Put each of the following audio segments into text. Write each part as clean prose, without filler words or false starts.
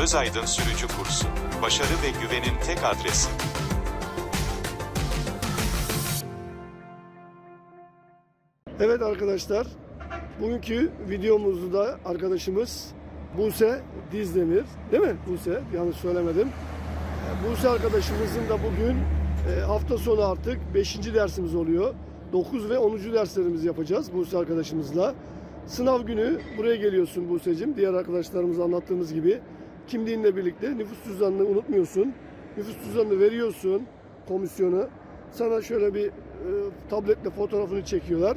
Özaydın Sürücü Kursu. Başarı ve güvenin tek adresi. Evet arkadaşlar, bugünkü videomuzda arkadaşımız Buse Dizdemir, değil mi Buse? Yanlış söylemedim. Buse arkadaşımızın da bugün hafta sonu artık 5. dersimiz oluyor. 9 ve 10. derslerimizi yapacağız Buse arkadaşımızla. Sınav günü buraya geliyorsun Buse'cim. Diğer arkadaşlarımıza anlattığımız gibi kimliğinle birlikte nüfus cüzdanını unutmuyorsun. Nüfus cüzdanını veriyorsun komisyona. Sana şöyle bir tabletle fotoğrafını çekiyorlar.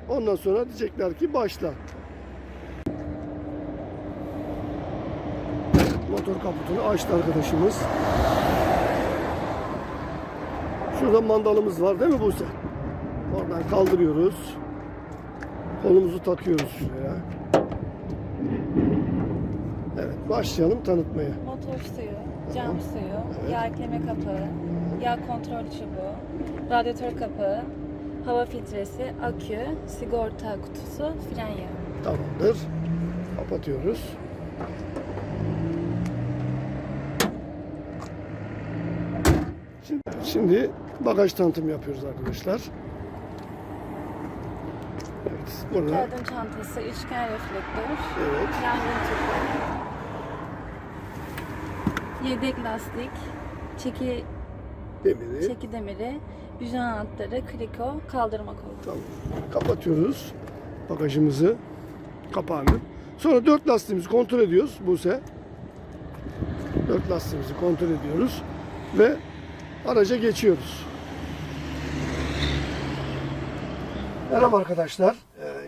Ondan sonra diyecekler ki başla. Motor kaputunu açtı arkadaşımız. Şurada mandalımız var değil mi Buse? Oradan kaldırıyoruz. Kolumuzu takıyoruz şuraya. Evet, başlayalım tanıtmaya. Motor suyu, cam suyu, yağ ekleme kapağı, yağ kontrol çubuğu, radyatör kapağı, hava filtresi, akü, sigorta kutusu, fren yağı. Tamamdır. Kapatıyoruz. Şimdi bagaj tanıtımı yapıyoruz arkadaşlar. Evet, burada. Yardım çantası, üçgen reflektör, Evet. yangın tüpü, yedek lastik, Demiri. çeki demiri, vijon anahtarı, kriko, kaldırma kolu. Tamam. Kapatıyoruz bagajımızı, kapağını. Sonra 4 lastiğimizi kontrol ediyoruz Buse. 4 lastiğimizi kontrol ediyoruz ve araca geçiyoruz. Merhaba arkadaşlar.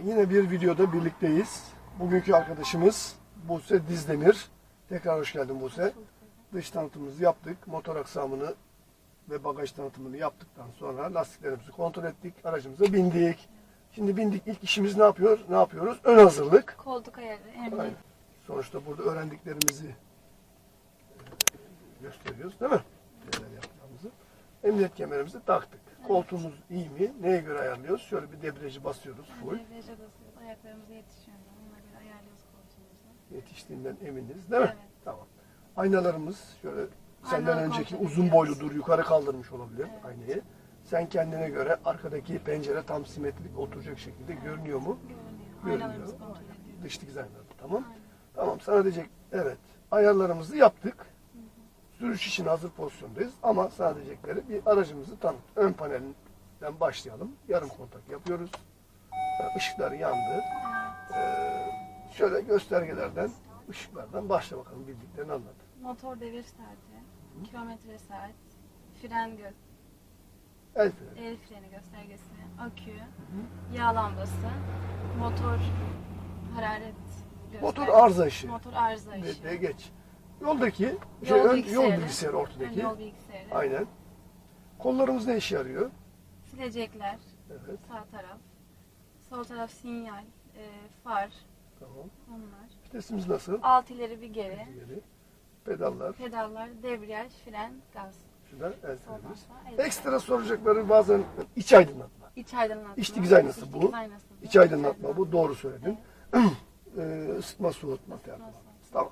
Yine bir videoda birlikteyiz. Bugünkü arkadaşımız Buse Dizdemir. Tekrar hoş geldin Buse. Dış tanıtımımızı yaptık. Motor aksamını ve bagaj tanıtımını yaptıktan sonra lastiklerimizi kontrol ettik. Aracımıza bindik. Şimdi bindik. İlk işimiz ne yapıyoruz? Ön hazırlık. Koltuk ayarı, emniyet. Aynen. Sonuçta burada öğrendiklerimizi gösteriyoruz değil mi? Neler yapacağımızı. Emniyet kemerimizi taktık. Evet. Koltuğumuz iyi mi? Neye göre ayarlıyoruz? Şöyle bir debriyajı basıyoruz. Full. Debriyaja basıyoruz, ayaklarımıza yetişiyor. Ona göre ayarlıyoruz koltuğumuzu. Yetiştiğinden eminiz değil mi? Evet. Tamam. Aynalarımız şöyle senden Aynaları önceki kontrol uzun ediyoruz. boyludur. Yukarı kaldırmış olabilir Evet. aynayı. Sen kendine göre arkadaki pencere tam simetrik oturacak şekilde görünüyor mu? Görünüyor. Aynalarımızı kontrol ediyoruz. Dış dizaynları. Tamam. Aynen. Tamam. Sana diyecek evet. Ayarlarımızı yaptık. Sürüş için hazır pozisyondayız. Ama sana diyecekleri bir aracımızı tanıt. Ön panelinden başlayalım. Yarım kontak yapıyoruz. Işıklar yandı. Şöyle göstergelerden, ışıklardan başla bakalım, bildiklerini anlat. Motor devir saati, kilometre saat, fren El freni. el freni göstergesi, akü, yağ lambası, motor hararet göstergesi. Motor arıza ışığı. Motor arıza ışığı. De geç. Yoldaki Yol yol bilgisayarı. bilgisayarı ortadaki. Yol bilgisayarı. Aynen. Kollarımız ne işe yarıyor? Silecekler, Evet. sağ taraf. Sol taraf sinyal, far, Tamam. onlar. Vitesimiz nasıl? Alt ileri bir geri. Geri. Pedallar. Pedallar, debriyaj, fren, gaz. Şuradan el Soldan frenimiz. sağa, el Ekstra soracakları bazen iç aydınlatma. İç aydınlatma. İç dikiz aynası İç bu. dikiz aynası bu. İç aydınlatma bu. Doğru söyledin. Isıtma, soğutma. Tamam.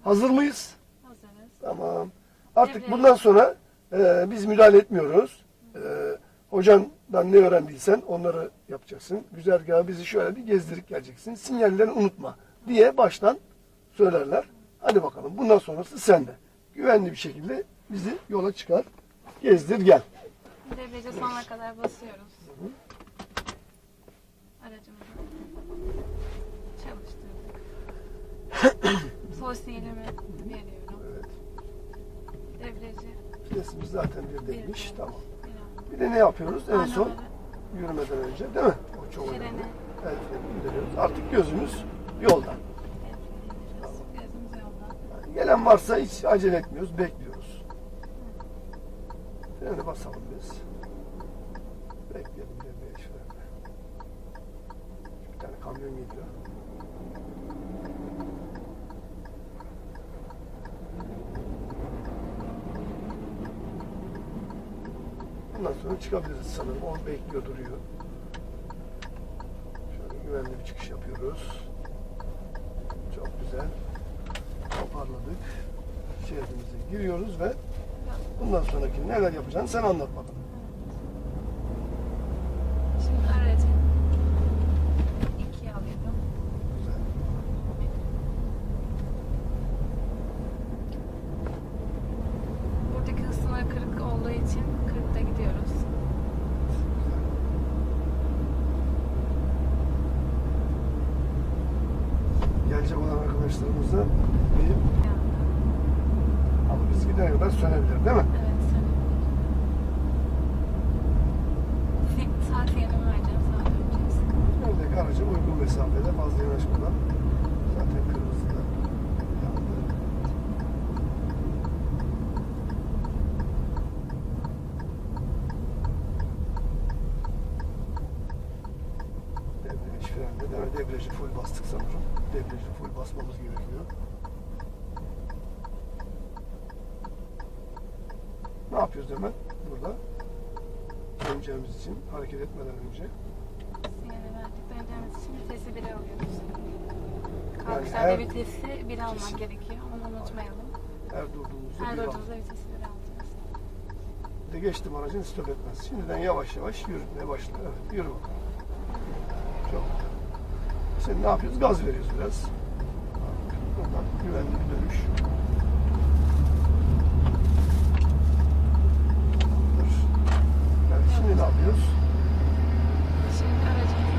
Hazır mıyız? Hazırız. Tamam. Artık Evet. bundan sonra biz müdahale etmiyoruz. Hocandan ne öğrendiysen onları yapacaksın. Güzergahı bizi şöyle bir gezdirip geleceksin. Sinyallerini unutma diye baştan söylerler. Hadi bakalım. Bundan sonrası sende. Güvenli bir şekilde bizi yola çıkar. Gezdir gel. Debriyaja sonuna kadar basıyoruz. Aracımızı çalıştırdık. Sol sinyalimi veriyorum. Evet. Debriyajı Vitesimiz zaten birdeymiş. veriyorum. Tamam. Biraz. Bir de ne yapıyoruz en son? Aynaları, Yürümeden önce değil mi? O çok önemli. freni, El freni indiriyoruz. Artık gözümüz yolda. el freni indiriyoruz. Gözümüz yolda. Gelen varsa hiç acele etmiyoruz, bekliyoruz. Freni basalım biz. Bekleyelim devreye freni. Bir tane kamyon geliyor. Bundan sonra çıkabiliriz sanırım. O bekliyor, duruyor. Şöyle güvenli bir çıkış yapıyoruz. Çok güzel. Toparladık. şeridimize giriyoruz ve bundan sonraki neler yapacağını sen anlat bakalım. Şimdi aracı ikiye alıyorum. Güzel. Buradaki hız sınırı 40 olduğu için 40'ta gidiyoruz. Gelecek olan arkadaşlarımız da bir ama biz gidene kadar sönebilir değil mi? Evet, sen. Saat yerine vereceğim, saat öleceğiz. Oradaki araca uygun mesafede fazla yanaşmadan zaten kırmızı da yandı. Debriyaj frende değil mi? Debriyajı full bastık sanırım. Debriyajı full basmamız gerekiyor. Ne yapıyoruz hemen burada? Döneceğimiz için hareket etmeden önce. Sinyali verdik. Döneceğimiz için vitesi 1'e alıyoruz. her- Kalkışlarda vitesi 1 almak gerekiyor. Onu unutmayalım. Her durduğumuzda Her bir durduğumuzda vitesi 1 alacağız. de geçtim aracın stop etmez. Şimdiden yavaş yavaş yürütmeye başla. Evet, yürü bakalım. Çok güzel. Şimdi ne yapıyoruz? Gaz veriyoruz biraz. Buradan güvenli bir dönüş. Evet, şimdi ne yapıyoruz? Şimdi aracımızı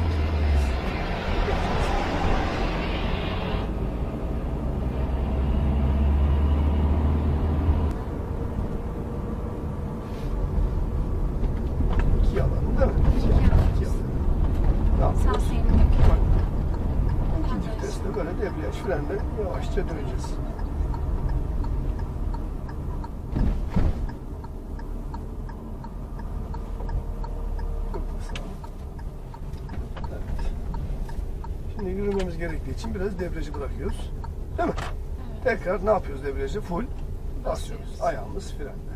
İki alanı değil mi? İki alan. İki alanı. Ne yapıyoruz? sağ sinyalini yapıyoruz. İkinci viteste böyle debriyaj frenle yavaşça döneceğiz. Burada sağ. Evet. Şimdi yürümemiz gerektiği için biraz debriyajı bırakıyoruz. Değil mi? Tekrar ne yapıyoruz debriyajı? Full basıyoruz. Ayağımız frende.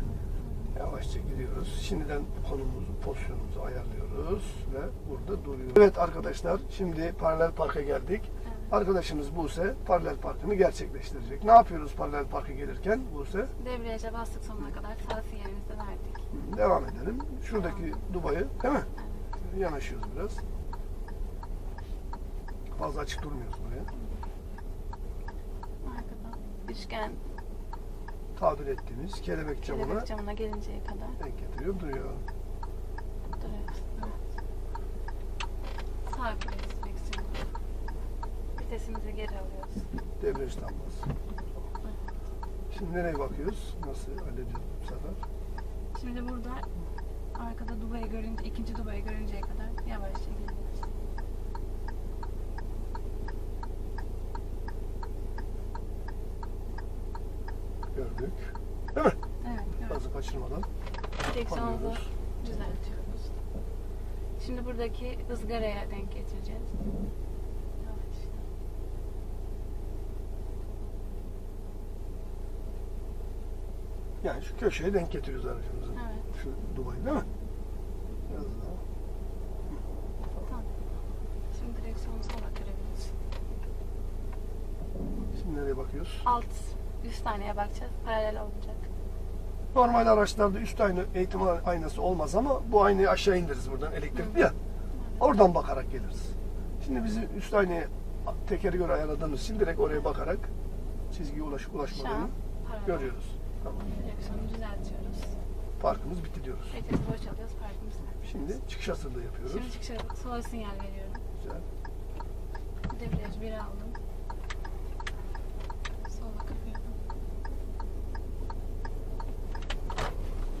Yavaşça gidiyoruz. Şimdiden konumuzu, pozisyonumuzu ayarlıyoruz ve burada duruyoruz. Evet arkadaşlar, şimdi paralel parka geldik. Arkadaşımız Buse paralel parkını gerçekleştirecek. Ne yapıyoruz paralel parka gelirken Buse? Debriyaja bastık sonuna kadar. Sağ sinyalimizi de verdik. Devam edelim. Şuradaki dubayı, değil mi? Yanaşıyoruz biraz. Fazla açık durmuyoruz buraya. Arkadan üçgen Tabir ettiğimiz kelebek camına kelebek camına gelinceye kadar denk getiriyor, duruyor. duruyoruz. Evet. Sağ direksiyonu. Vitesimizi geri alıyoruz. Debriyaj tam bas. Şimdi nereye bakıyoruz? Nasıl hallediyoruz bu sefer? Şimdi burada arkada Dubai'yi görünce, ikinci Dubai'yi görünceye kadar yavaşça gidiyoruz. Gördük. Değil mi? Evet, evet. Gazı kaçırmadan. Direksiyonumuzu alıyoruz. düzeltiyoruz. Şimdi buradaki ızgaraya denk getireceğiz. Yavaşça. Yani şu köşeye denk getiriyoruz aracımızı. Evet. Şu Dubai değil mi? Biraz daha. Tamam. Şimdi direksiyonu sola kırabiliriz. Şimdi nereye bakıyoruz? Alt, üst aynaya bakacağız. Paralel olacak. Normal araçlarda üst ayna, eğitim aynası olmaz ama bu aynayı aşağı indiririz buradan elektrikli ya. Oradan bakarak geliriz. Şimdi bizi üst aynaya tekeri göre ayarladığımız için direkt oraya bakarak çizgiye Şu ulaşmadığını an paralel. görüyoruz. Tamam. Direksiyonu düzeltiyoruz. Parkımız bitti diyoruz. Vitesi boşaltıyoruz, parkımızı yapıyoruz. Şimdi çıkış hazırlığı yapıyoruz. Şimdi çıkışa sola sinyal veriyorum. Güzel. Debriyaj 1'e aldım. Sola kırıyorum.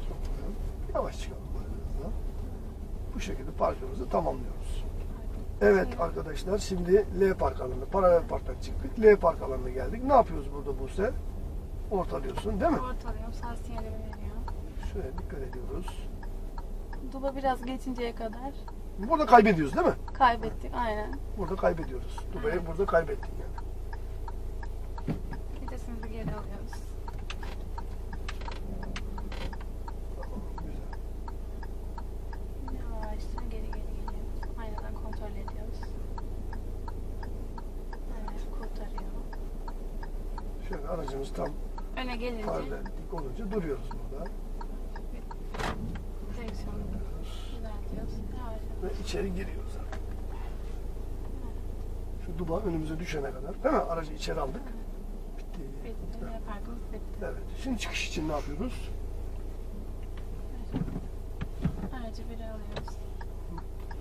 Çok güzel. Yavaş çıkalım böyle biraz daha. Bu şekilde parkımızı tamamlıyoruz. Evet arkadaşlar, şimdi L park alanı, paralel parktan çıktık. L park alanına geldik. Ne yapıyoruz burada Buse? Ortalıyorsun değil mi? Ortalıyorum, sağ sinyalimi veriyor. Şuraya dikkat ediyoruz. Duba biraz geçinceye kadar Burada kaybediyoruz değil mi? kaybettik, aynen. Burada kaybediyoruz. Dubai'yi Evet. burada kaybettik yani. Vitesimizi geri alıyoruz. Tamam, güzel. Yavaşça geri geliyoruz. Aynadan kontrol ediyoruz. Evet, kurtarıyor. Şöyle aracımız tam Öne gelince paralel dik olunca duruyoruz burada. direksiyonu düzeltiyoruz. Yavaş. Ve içeri giriyoruz. Şu duba önümüze düşene kadar. Değil mi? Aracı içeri aldık. Bitti. Bitti. Parkımız bitti. Evet. Şimdi çıkış için ne yapıyoruz? Aracı bir alıyoruz.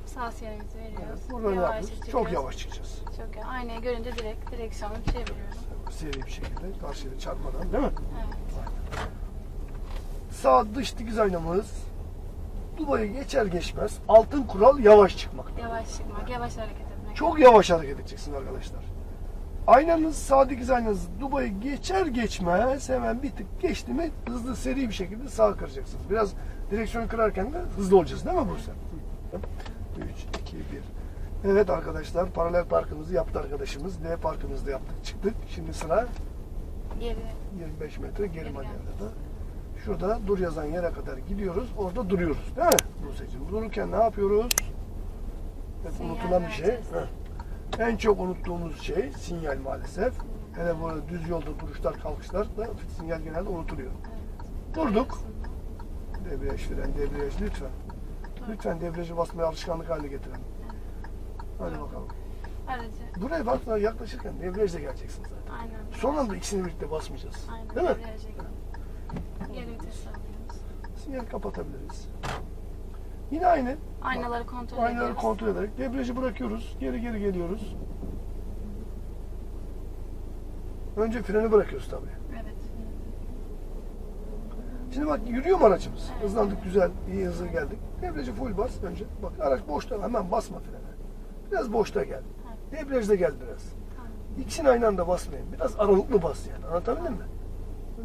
Sağ sinyalimizi veriyoruz. Evet. Burada ne Yavaşça yapıyoruz? çıkıyoruz. Çok yavaş çıkacağız. Çok yavaş. Aynayı görünce direkt direksiyonu çeviriyorum. Seri bir şekilde karşıya çarpmadan, değil mi? Evet. Sağ dış dikiz aynamız Dubai'yi geçer geçmez altın kural yavaş çıkmak. Yavaş çıkmak, yavaş hareket etmek. Çok yavaş hareket edeceksiniz arkadaşlar. Aynanız, sağ dikiz aynanız Dubai'yi geçer geçmez hemen bir tık geçti mi hızlı seri bir şekilde sağa kıracaksınız. Biraz direksiyonu kırarken de hızlı olacağız değil mi Buse? 3, 2, 1. Evet arkadaşlar paralel parkımızı yaptı arkadaşımız. D parkımızda yaptık çıktık. Şimdi sıra Geri. 25 metre geri Geri manevradan. Şurada dur yazan yere kadar gidiyoruz. Orada duruyoruz. Değil mi Buse'cim? Dururken ne yapıyoruz? Evet, Sinyal unutulan bir şey. vereceğiz. Heh. En çok unuttuğumuz şey sinyal maalesef. Hele böyle düz yolda duruşlar, kalkışlar da sinyal genelde unutuluyor. Evet. Durduk. Debriyaj, fren, debriyaj lütfen. Lütfen debriyajı basmaya alışkanlık haline getirelim. Hadi bakalım. Aracı. Buraya bakma yaklaşırken debriyajla geleceksin zaten. Aynen. Son anda ikisini birlikte basmayacağız. Aynen. Değil mi? Debriyaja gidiyoruz. Geri vites alıyoruz. Sinyal kapatabiliriz. Yine aynı. Aynaları kontrol Aynaları ediyoruz. kontrol ederek debriyajı bırakıyoruz. Geri geliyoruz. Önce freni bırakıyoruz tabii. Evet. Şimdi bak yürüyor mu aracımız? Evet. Hızlandık güzel, iyi hızlı geldik. Debriyajı full bas önce. Bak araç boşta hemen basma frene. Biraz boşta gel. Debriyajda gel biraz. Tamam. İkisini aynı anda basmayın. Biraz aralıklı bas yani. Anlatabildim mi?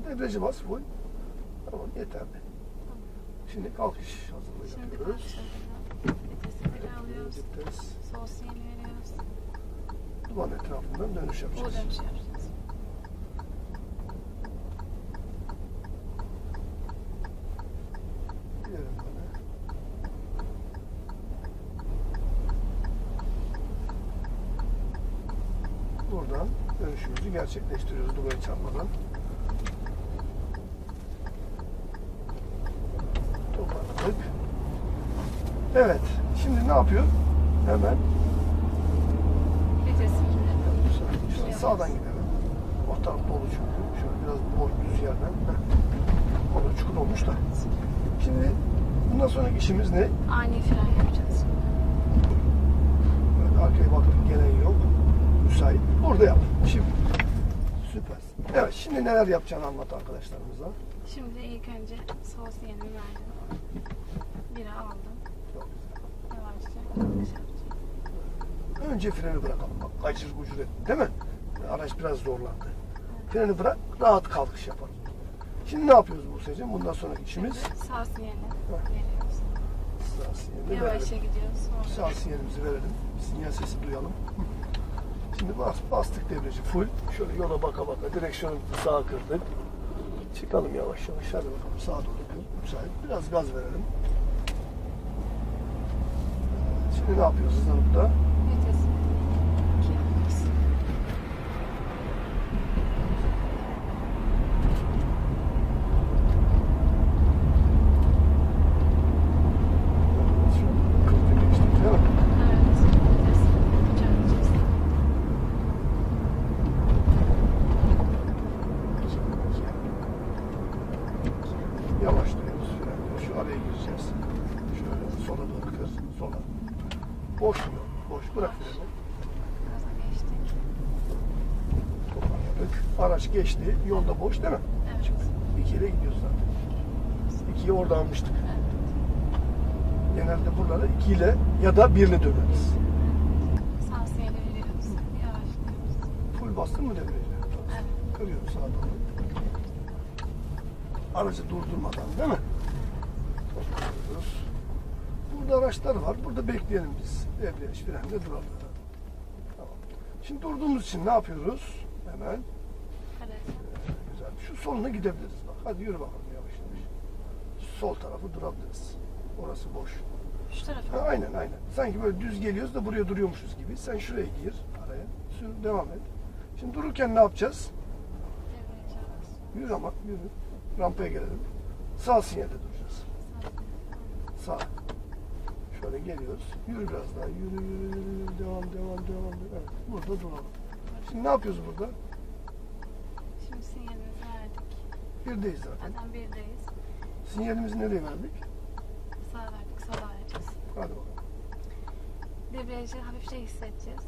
Debriyajı bas full. Tamam yeterli. Şimdi kalkış hazırlığı Şimdi yapıyoruz. kalkışlarında vitesi geri alıyoruz. Vites. Sol sinyali veriyoruz. Duman etrafından dönüş Bu yapacağız. dönüş yapacağız. Gidelim böyle. Buradan dönüşümüzü gerçekleştiriyoruz duvara çarpmadan. Toparladık. Evet. Şimdi ne yapıyor? Hemen Vitesi şöyle sağdan gidelim. O taraf dolu çünkü. Şöyle biraz boş düz yerden. Orada çukur olmuş da. Şimdi bundan sonraki işimiz ne? ani fren yapacağız. Evet, arkaya baktık gelen yok. Müsait. Burada yap. Şimdi. Süpersin. Evet şimdi neler yapacağını anlat arkadaşlarımıza. Şimdi ilk önce sol sinyalimi verdim. Biri aldım. Yavaşça kalkış yapacağım. Önce freni bırakalım. Bak gacır gucur et. Değil mi? Araç biraz zorlandı. Freni bırak. Rahat kalkış yapalım. Şimdi ne yapıyoruz Buse'cim? Bundan sonraki işimiz Sağ sinyali veriyoruz. sağ sinyalini Yavaşça verelim. gidiyoruz. Sonra Sağ sinyalimizi verelim. Sinyal sesi duyalım. Şimdi bastık debriyajı full. Şöyle yola baka baka direksiyonu sağa kırdık. Çıkalım yavaş yavaş. Hadi bakalım sağa doğru kır. Müsait. Biraz gaz verelim. Şimdi ne yapıyoruz hızlanıp vitesi 2 yapıyoruz. Kırkta geçtik değil mi? Evet. Vites 3 yapacağız. Yavaşlıyoruz. Şu araya gireceğiz. Şöyle sola doğru kır. Sola. Boş mu? Boş. Bırak freni. Gaza geçtik. Toparladık. Araç geçti. Yolda boş değil mi? Evet. 2 ile gidiyoruz zaten. 2'yi orada almıştık. Evet. Genelde buralara 2 ile ya da 1 ile döneriz. Sağ sinyali veriyoruz. Yavaşlıyoruz. Full bastın mı debriyaja? Evet. Kırıyoruz sağa doğru. Aracı durdurmadan değil mi? Toparlıyoruz. Burada araçlar var. Burada bekleyelim biz. Debriyaj frende duralım. Tamam. Şimdi durduğumuz için ne yapıyoruz? Hemen Aracı. güzel. Şu soluna gidebiliriz. Bak. Hadi yürü bakalım yavaş yavaş. Sol tarafı durabiliriz. Orası boş. Şu tarafa. Ha, aynen. Sanki böyle düz geliyoruz da buraya duruyormuşuz gibi. Sen şuraya gir araya. Sür, devam et. Şimdi dururken ne yapacağız? Debriyaja bas. Yürü ama yürü. Rampaya gelelim. Sağ sinyalde duracağız. Sağ. Şöyle geliyoruz. Yürü biraz daha. Yürü yürü yürü. Devam. Evet. Burada duralım. Şimdi ne yapıyoruz burada? Şimdi sinyalimizi verdik. Birdeyiz zaten. Zaten birdeyiz. Sinyalimizi nereye verdik? Sağ verdik, sola vereceğiz. Hadi bakalım. Debriyajı hafifçe hissedeceğiz.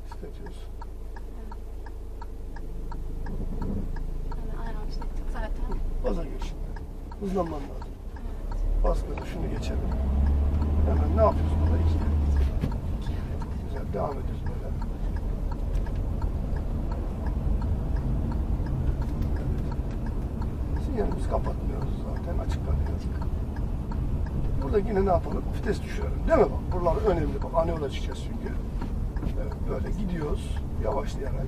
İstetiyoruz. Hani ayağımı hissettik zaten. Baza geç şimdi. Hızlanman lazım. Evet. Bas böyle şunu geçelim. Hemen ne yapıyoruz burada? İki. Güzel. Devam ediyoruz böyle. Sinyalimizi kapatmıyoruz zaten. Açık kalıyor. Burada yine ne yapalım? Vites düşürelim. Değil mi bak? Buralar önemli bak. Ani yola çıkacağız çünkü. Evet, böyle gidiyoruz. Yavaşlayarak.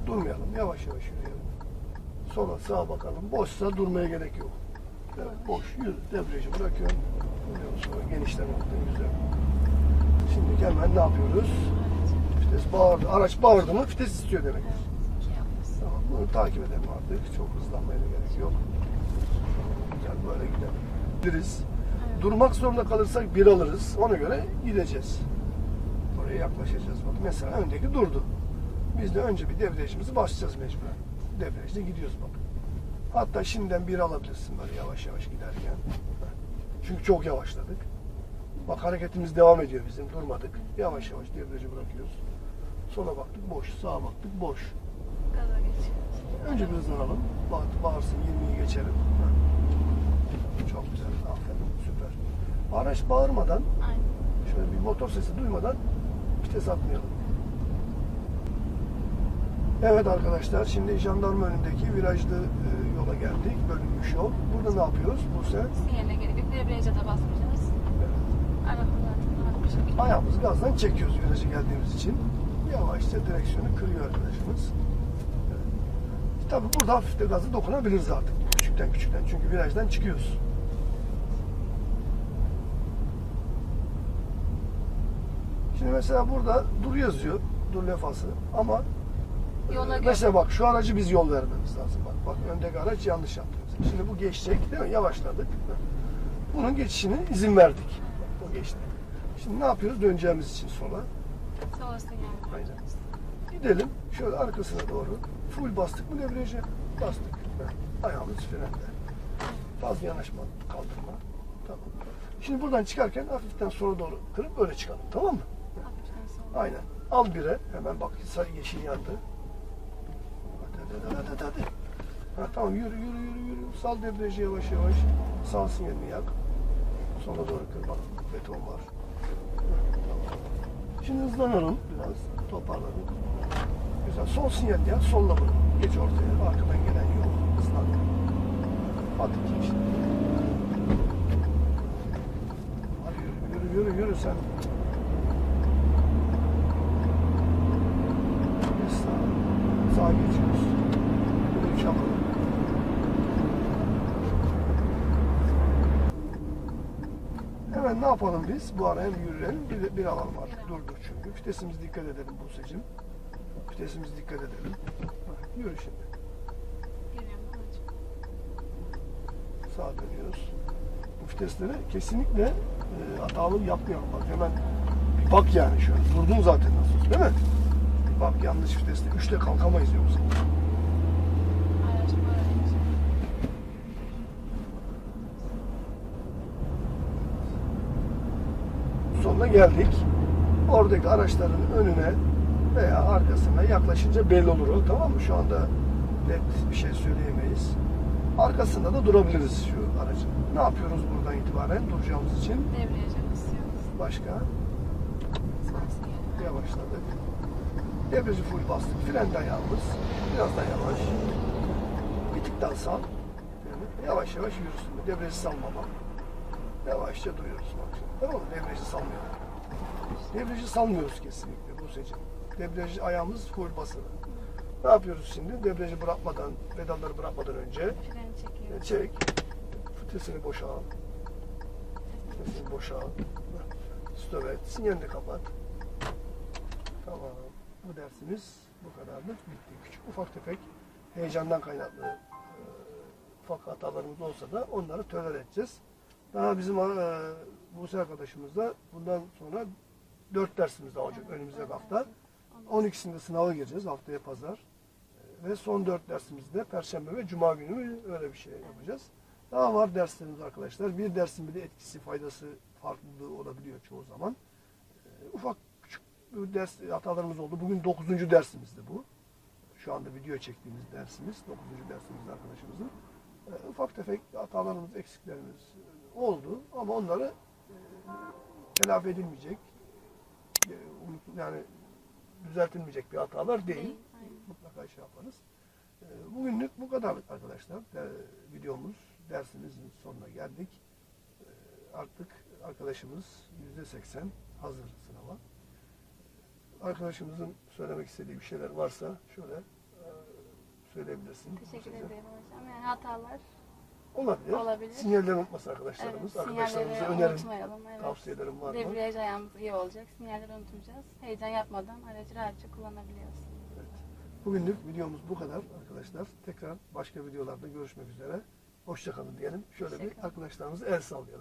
Durmayalım. Yavaş yavaş yürüyelim. Sola sağa bakalım. Boşsa durmaya gerek yok. Evet, boş. Yürü. Debriyajı bırakıyorum. Sonra genişleme yaptım. Güzel. Şimdi hemen ne yapıyoruz? Vites bağırdı. Araç bağırdı mı vites istiyor demek. Tamam. Bunu takip edelim artık. Çok hızlanmaya da gerek yok. Güzel böyle gidelim. Gideriz. Durmak zorunda kalırsak bir alırız. Ona göre gideceğiz. Buraya yaklaşacağız. Bak mesela öndeki durdu. Biz de önce bir debriyajımızı basacağız mecburen. Debriyajda gidiyoruz bak. Hatta şimdiden bir alabilirsin böyle yavaş yavaş giderken. Çünkü çok yavaşladık. Bak hareketimiz devam ediyor bizim. Durmadık. Yavaş yavaş debriyajı bırakıyoruz. Sola baktık boş. Sağa baktık boş. Gaza geçiyoruz. Önce bir hızlanalım. Bağırsın 20'yi geçelim. Çok güzel. Aferin. Süper. Araç bağırmadan Aynen. şöyle bir motor sesi duymadan vites atmayalım. Evet arkadaşlar, şimdi jandarma önündeki virajlı yola geldik. Bölünmüş yol. Burada ne yapıyoruz? Buse? Sinyaline gerek yok. Debriyaja da basmayacağız. Ayağımızı gazdan çekiyoruz viraja geldiğimiz için. Yavaşça direksiyonu kırıyor arkadaşımız. Evet. Tabii burada hafif de gazı dokunabiliriz artık. Küçükten. Çünkü virajdan çıkıyoruz. Şimdi mesela burada dur yazıyor. Dur levhası. Ama Yola mesela bak şu aracı biz yol vermemiz lazım. Bak öndeki araç yanlış yaptı. Şimdi bu geçecek değil mi? Yavaşladık. Bunun geçişine izin verdik. O geçti. Şimdi ne yapıyoruz? Döneceğimiz için sola. Sola sinyal. Aynen. Gidelim. Şöyle arkasına doğru. Full bastık mı debriyaja? Bastık. Ayağımız frende. Fazla yanaşma, kaldırma. Tamam. Şimdi buradan çıkarken hafiften sola doğru kırıp öyle çıkalım. Tamam mı? Hafiften sola. Aynen. Al bire. Hemen bak sarı yeşil yandı. Hadi. Ha, tamam yürü. Sal debriyajı yavaş yavaş. Sağ sinyalini yak. Sola doğru kır bak. Beton var. Tamam. Şimdi hızlanalım biraz. Toparlanalım. Güzel. Sol sinyal ya. Solla bunu. Geç ortaya. Arkadan gelen yol. Hızlan. Hadi geç. Hadi yürü sen. Sağa geçiyoruz. Böyle çapalım. Hemen ne yapalım biz? Bu ara hem yürüyelim bir alalım artık. Durdur çünkü. Vitesimize dikkat edelim Buse'cim. Vitesimize dikkat edelim. Yürü şimdi. Geliyorum babacığım. Sağa dönüyoruz. Bu vitesleri kesinlikle hatalı yapmayalım. Bak hemen bir bak yani şöyle. Durdun zaten nasıl değil mi? Bir bak yanlış viteste. 3'te kalkamayız yoksa. Araç böyle. Sonuna geldik. Oradaki araçların önüne veya arkasına yaklaşınca belli olur o. Tamam mı? Şu anda net bir şey söyleyemeyiz. Arkasında da durabiliriz şu aracın. Ne yapıyoruz buradan itibaren duracağımız için? Debriyaja basıyoruz. Başka? Sağ sinyal. Yavaşladık. Debriyajı full bastık. Frende ayağımız. Biraz daha yavaş. Bir tık daha sal. Yavaş yavaş yürüsün. Debriyajı salmama. Yavaşça duyuyoruz. Bak şimdi. Tamam mı? Debriyajı salmıyoruz. Debriyajı salmıyoruz kesinlikle bu seçim. Debriyajı ayağımız full basılı. Ne yapıyoruz şimdi? Debriyajı bırakmadan, pedalları bırakmadan önce Freni çekiyoruz. çek. Fıtısını boşalt. Fıtısını boşalt. Stop et. Sinyalini kapat. Tamam. Bu dersimiz bu kadarlık bitti. Küçük ufak tefek heyecandan kaynaklı ufak hatalarımız olsa da onları tolere edeceğiz. Daha bizim Buse arkadaşımız da bundan sonra 4 dersimiz daha olacak önümüzdeki hafta. 12'sinde sınava gireceğiz haftaya pazar. Ve son 4 dersimizde Perşembe ve Cuma günü öyle bir şey yapacağız. Daha var derslerimiz arkadaşlar. Bir dersin bile etkisi, faydası, farklılığı olabiliyor çoğu zaman. Ufak küçük ders hatalarımız oldu. Bugün 9. dersimizdi bu. Şu anda video çektiğimiz dersimiz. 9. dersimiz arkadaşımızın. Ufak tefek hatalarımız, eksiklerimiz oldu. Ama onları telafi edilmeyecek, yani düzeltilmeyecek bir hatalar değil. Mutlaka şey yaparız. Bugünlük bu kadar arkadaşlar. Videomuz, dersimizin sonuna geldik. Artık arkadaşımız %80 hazır sınava. Arkadaşımızın söylemek istediği bir şeyler varsa şöyle söyleyebilirsin. Teşekkür ederim hocam. Yani hatalar Olabilir. Sinyalleri unutmasın arkadaşlarımız. evet, Arkadaşlarımıza sinyalleri önerim, unutmayalım. Evet. tavsiyelerim var mı? Debriyaj ayağımız iyi olacak. Sinyalleri unutmayacağız. Heyecan yapmadan aracı rahatça kullanabiliyoruz. Evet. Bugünlük videomuz bu kadar arkadaşlar. Tekrar başka videolarda görüşmek üzere. Hoşça kalın diyelim. Şöyle bir arkadaşlarımıza el sallayalım.